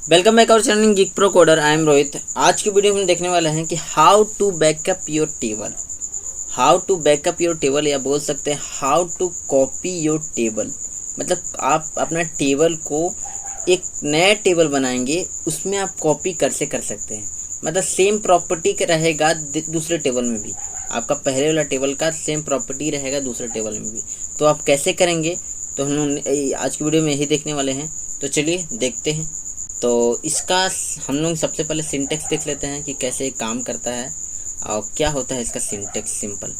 Welcome back our channel gig pro coder. I am Rohit. आज की video में देखने वाले हैं कि how to backup your table. How to backup your table या बोल सकते हैं how to copy your table. मतलब आप अपना टेबल को एक नया टेबल बनाएंगे, उसमें आप कॉपी कर सकते हैं। मतलब सेम प्रॉपर्टी का रहेगा दूसरे टेबल में भी, आपका पहले वाला टेबल का सेम प्रॉपर्टी रहेगा दूसरे टेबल में भी। तो आप कैसे करेंगे तो हम आज की वीडियो में यही देखने वाले हैं। तो चलिए देखते हैं। तो इसका हम लोग सबसे पहले सिंटेक्स देख लेते हैं कि कैसे ये काम करता है और क्या होता है इसका सिंटेक्स। सिंपल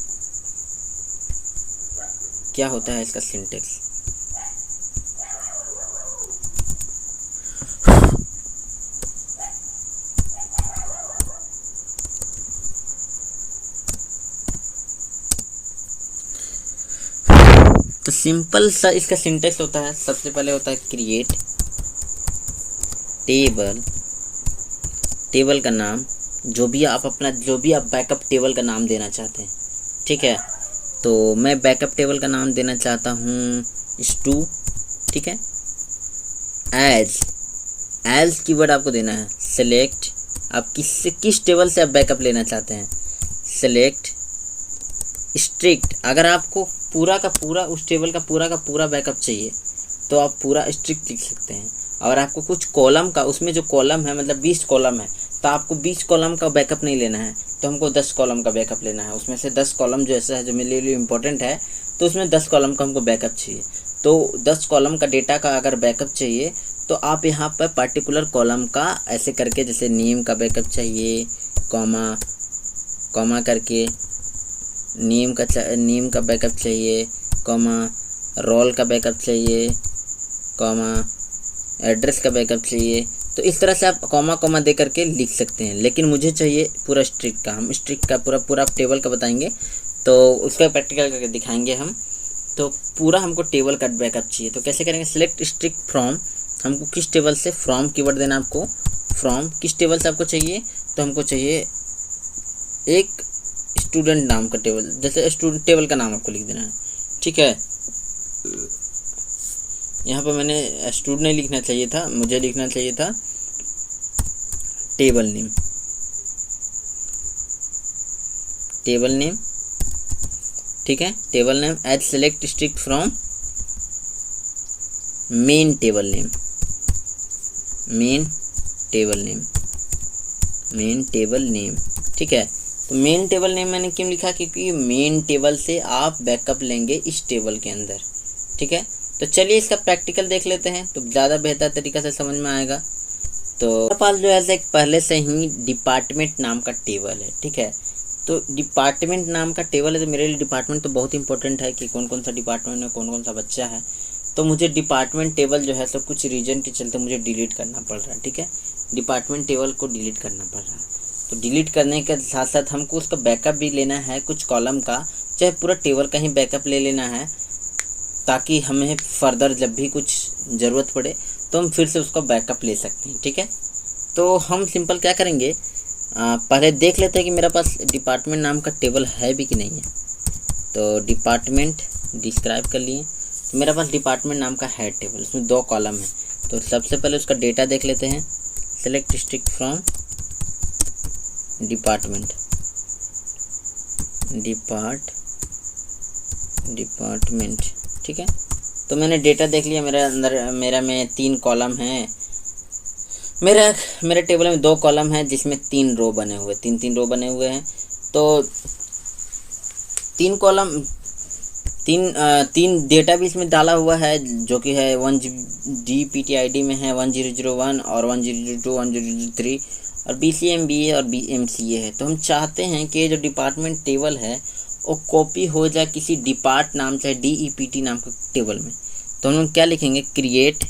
क्या होता है इसका सिंटेक्स। तो सिंपल सा इसका सिंटेक्स होता है, सबसे पहले होता है क्रिएट टेबल। टेबल का नाम जो भी आप बैकअप टेबल का नाम देना चाहते हैं, ठीक है। तो मैं बैकअप टेबल का नाम देना चाहता हूँ स्टू, ठीक है। एज कीवर्ड आपको देना है। सेलेक्ट, आप किस टेबल से आप बैकअप लेना चाहते हैं। सेलेक्ट स्ट्रिक्ट, अगर आपको पूरा का पूरा उस टेबल का पूरा बैकअप चाहिए तो आप पूरा स्ट्रिक्ट लिख सकते हैं। और आपको कुछ कॉलम का, उसमें जो कॉलम है मतलब 20 कॉलम है, तो आपको 20 कॉलम का बैकअप नहीं लेना है, तो हमको 10 कॉलम का बैकअप लेना है। उसमें से 10 कॉलम जो ऐसा है जो मेरे लिए इम्पोर्टेंट है, तो उसमें 10 कॉलम का हमको बैकअप चाहिए। तो 10 कॉलम का डेटा का अगर बैकअप चाहिए तो आप यहाँ पर पर्टिकुलर कॉलम का ऐसे करके, जैसे नेम का बैकअप चाहिए, कॉमा करके नेम का बैकअप चाहिए, कॉमा रोल का बैकअप चाहिए, कॉमा एड्रेस का बैकअप चाहिए। तो इस तरह से आप कॉमा दे करके लिख सकते हैं। लेकिन मुझे चाहिए पूरा स्ट्रिक्ट का, हम स्ट्रिक्ट का पूरा टेबल का बताएंगे, तो उसका प्रैक्टिकल करके दिखाएंगे हम। तो पूरा हमको टेबल का बैकअप चाहिए, तो कैसे करेंगे। सेलेक्ट स्ट्रिक्ट फ्रॉम, हमको किस टेबल से, फ्रॉम कीवर्ड देना आपको। फ्रॉम किस टेबल से आपको चाहिए, तो हमको चाहिए एक स्टूडेंट नाम का टेबल, जैसे स्टूडेंट टेबल का नाम आपको लिख देना है, ठीक है। यहाँ पर मैंने स्टूडेंट नहीं लिखना चाहिए था, मुझे लिखना चाहिए था टेबल नेम। ठीक है, table name as select strict from main table name. ठीक है। तो मेन टेबल नेम मैंने क्यों लिखा, क्योंकि मेन टेबल से आप बैकअप लेंगे इस टेबल के अंदर, ठीक है। तो चलिए इसका प्रैक्टिकल देख लेते हैं, तो ज़्यादा बेहतर तरीक़ा से समझ में आएगा। तो मेरे पास जो है एक पहले से ही डिपार्टमेंट नाम का टेबल है, ठीक है। तो डिपार्टमेंट नाम का टेबल है, तो मेरे लिए डिपार्टमेंट तो बहुत इंपॉर्टेंट है कि कौन कौन सा डिपार्टमेंट में कौन कौन सा बच्चा है। तो मुझे डिपार्टमेंट टेबल जो है तो कुछ रीजन के चलते मुझे डिलीट करना पड़ रहा है, ठीक है। डिपार्टमेंट टेबल को डिलीट करना पड़ रहा है। तो डिलीट करने के साथ साथ हमको उसका बैकअप भी लेना है, कुछ कॉलम का, चाहे पूरा टेबल का ही बैकअप ले लेना है, ताकि हमें फर्दर जब भी कुछ ज़रूरत पड़े तो हम फिर से उसका बैकअप ले सकते हैं, ठीक है। तो हम सिंपल क्या करेंगे, पहले देख लेते हैं कि मेरा पास डिपार्टमेंट नाम का टेबल है भी कि नहीं है। तो डिपार्टमेंट डिस्क्राइब कर लिए, तो मेरा पास डिपार्टमेंट नाम का है टेबल, उसमें 2 कॉलम है। तो सबसे पहले उसका डेटा देख लेते हैं। सेलेक्ट स्ट्रिक्ट फ्रॉम डिपार्टमेंट, ठीक है। तो मैंने डेटा देख लिया, मेरा में 3 कॉलम है। मेरे टेबल में 2 कॉलम है जिसमें 3 रो बने हुए, तीन रो बने हुए हैं। तो 3 कॉलम, तीन डेटा भी इसमें डाला हुआ है, जो कि है 1 GPTID में है, 1001 और 1002 1003 और BCMBA और BMCA है। तो हम चाहते हैं कि जो डिपार्टमेंट टेबल है वो कॉपी हो जाए किसी डिपार्ट नाम, चाहे DEPT नाम के टेबल में। तो हम लोग क्या लिखेंगे, क्रिएट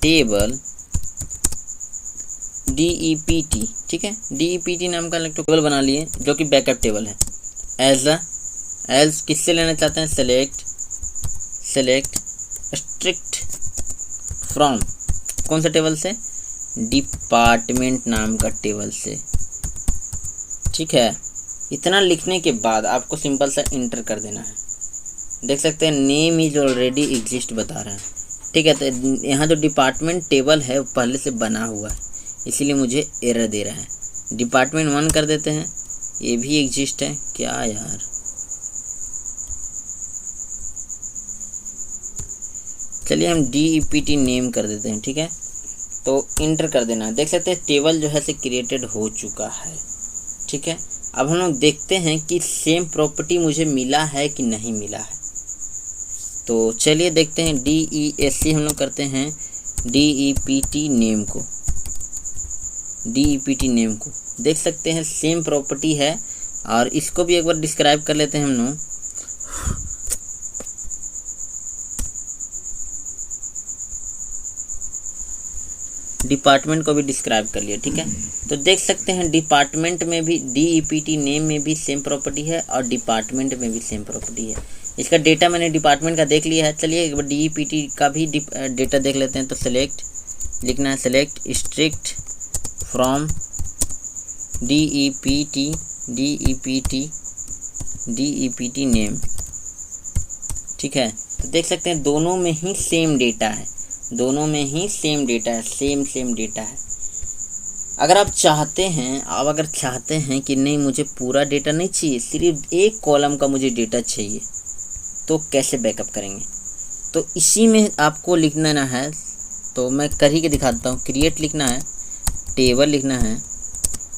टेबल DEPT, ठीक है। DEPT नाम का टेबल बना लिए जो कि बैकअप टेबल है। एज किससे लेना चाहते हैं, सेलेक्ट स्ट्रिक्ट फ्रॉम, कौन सा टेबल से, डिपार्टमेंट नाम का टेबल से, ठीक है। इतना लिखने के बाद आपको सिंपल सा इंटर कर देना है। देख सकते हैं नेम इज ऑलरेडी एग्जिस्ट बता रहा है, ठीक है। तो यहाँ जो डिपार्टमेंट टेबल है वो पहले से बना हुआ है, इसीलिए मुझे एरर दे रहा है। डिपार्टमेंट 1 कर देते हैं, ये भी एग्जिस्ट है क्या यार। चलिए हम DEPT नेम कर देते हैं, ठीक है। तो इंटर कर देना, देख सकते हैं टेबल जो है से क्रिएटेड हो चुका है, ठीक है। अब हम लोग देखते हैं कि सेम प्रॉपर्टी मुझे मिला है कि नहीं मिला है। तो चलिए देखते हैं, DESC हम लोग करते हैं DEPT नेम को, DEPT नेम को देख सकते हैं सेम प्रॉपर्टी है। और इसको भी एक बार डिस्क्राइब कर लेते हैं हम लोग। डिपार्टमेंट को भी डिस्क्राइब कर लिया, ठीक है। तो देख सकते हैं डिपार्टमेंट में भी DEPT नेम में भी सेम प्रॉपर्टी है और डिपार्टमेंट में भी सेम प्रॉपर्टी है। इसका डेटा मैंने डिपार्टमेंट का देख लिया है। चलिए एक बार DEPT का भी डेटा देख लेते हैं। तो सेलेक्ट लिखना है, select strict from DEPT name, ठीक है। तो देख सकते हैं दोनों में ही सेम डेटा है, दोनों में ही सेम डेटा है, सेम डेटा है। अगर आप चाहते हैं, आप अगर चाहते हैं कि नहीं मुझे पूरा डेटा नहीं चाहिए, सिर्फ एक कॉलम का मुझे डेटा चाहिए, तो कैसे बैकअप करेंगे। तो इसी में आपको लिखना ना है, तो मैं कर ही के दिखाता हूँ। क्रिएट लिखना है, टेबल लिखना है,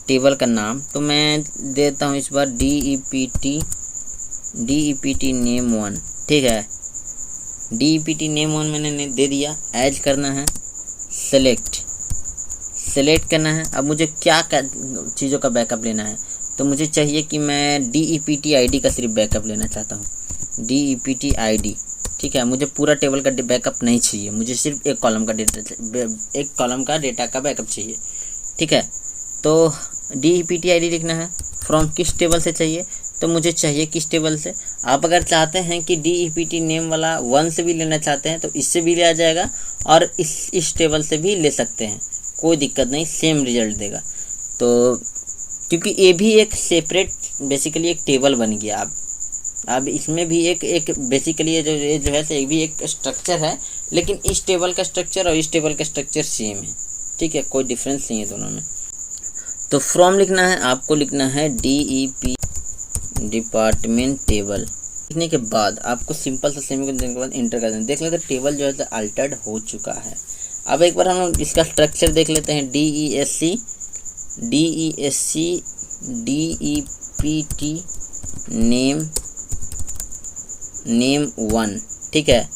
टेबल का नाम तो मैं देता हूँ इस बार DEPT नेम 1, ठीक है। DEPT नेम 1 मैंने दे दिया। एज करना है, सेलेक्ट करना है। अब मुझे क्या चीज़ों का बैकअप लेना है, तो मुझे चाहिए कि मैं DEPT ID का सिर्फ बैकअप लेना चाहता हूँ, DEPT ID, ठीक है। मुझे पूरा टेबल का बैकअप नहीं चाहिए, मुझे सिर्फ एक कॉलम का डेटा का बैकअप चाहिए, ठीक है। तो DEPT ID लिखना है। फ्रॉम किस टेबल से चाहिए, तो मुझे चाहिए किस टेबल से। आप अगर चाहते हैं कि DEPT नेम वाला 1 से भी लेना चाहते हैं तो इससे भी लिया जाएगा और इस टेबल से भी ले सकते हैं, कोई दिक्कत नहीं, सेम रिजल्ट देगा। तो क्योंकि ये भी एक सेपरेट बेसिकली एक टेबल बन गया। अब इसमें भी एक बेसिकली ये जो है ये भी एक स्ट्रक्चर है, लेकिन इस टेबल का स्ट्रक्चर और इस टेबल का स्ट्रक्चर सेम है, ठीक है, कोई डिफरेंस नहीं है दोनों में। तो फ्रॉम लिखना है, आपको लिखना है DEP डिपार्टमेंट टेबल। लिखने के बाद आपको सिंपल सा सेमीकोलन देने के बाद इंटर कर देना। देख लेते हैं टेबल जो है अल्टर्ड हो चुका है। अब एक बार हम लोग इसका स्ट्रक्चर देख लेते हैं। DESC DEPT नेम 1, ठीक है।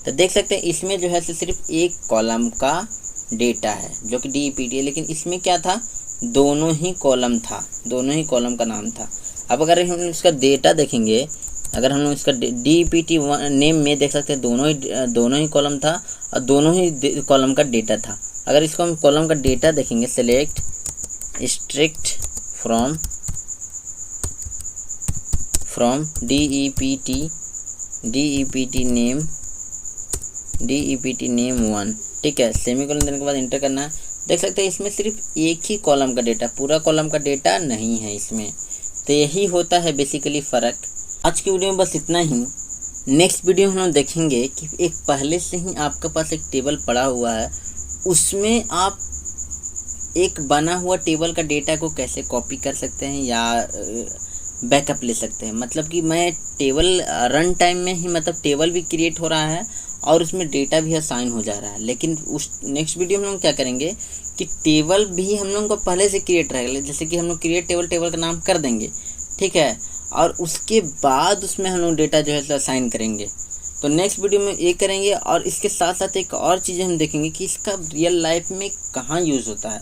तो देख सकते हैं इसमें जो है सिर्फ एक कॉलम का डेटा है जो कि DEPT है, लेकिन इसमें क्या था, दोनों ही कॉलम था, दोनों ही कॉलम का नाम था। अब अगर हम इसका डेटा देखेंगे, अगर हम लोग इसका DEPT नेम में देख सकते हैं दोनों ही कॉलम था और दोनों ही कॉलम का डेटा था। अगर इसको हम कॉलम का डेटा देखेंगे, select strict from DEPT name 1, ठीक है। सेमीकोलन देने के बाद इंटर करना है। देख सकते हैं इसमें सिर्फ एक ही कॉलम का डेटा, पूरा कॉलम का डेटा नहीं है इसमें। तो यही होता है बेसिकली फ़र्क। आज की वीडियो में बस इतना ही। नेक्स्ट वीडियो में हम देखेंगे कि एक पहले से ही आपके पास एक टेबल पड़ा हुआ है, उसमें आप एक बना हुआ टेबल का डेटा को कैसे कॉपी कर सकते हैं या बैकअप ले सकते हैं। मतलब कि मैं टेबल रन टाइम में ही, मतलब टेबल भी क्रिएट हो रहा है और उसमें डेटा भी असाइन हो जा रहा है। लेकिन उस नेक्स्ट वीडियो में हम लोग क्या करेंगे कि टेबल भी हम लोग को पहले से क्रिएट रहेगा। जैसे कि हम लोग क्रिएट टेबल का नाम कर देंगे, ठीक है, और उसके बाद उसमें हम लोग डेटा जो है असाइन करेंगे। तो नेक्स्ट वीडियो में ये करेंगे। और इसके साथ साथ एक और चीज़ें हम देखेंगे कि इसका रियल लाइफ में कहाँ यूज़ होता है।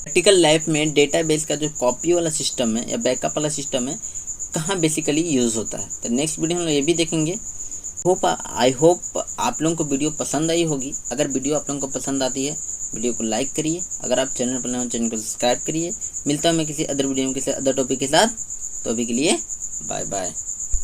प्रैक्टिकल लाइफ में डेटाबेस का जो कॉपी वाला सिस्टम है या बैकअप वाला सिस्टम है, कहाँ बेसिकली यूज़ होता है। तो नेक्स्ट वीडियो हम लोग ये भी देखेंगे। आई होप आप लोगों को वीडियो पसंद आई होगी। अगर वीडियो आप लोगों को पसंद आती है, वीडियो को लाइक करिए। अगर आप चैनल पर नए हो, चैनल को सब्सक्राइब करिए। मिलता हूँ मैं किसी अदर वीडियो में किसी अदर टॉपिक के साथ। तो अभी के लिए बाय बाय।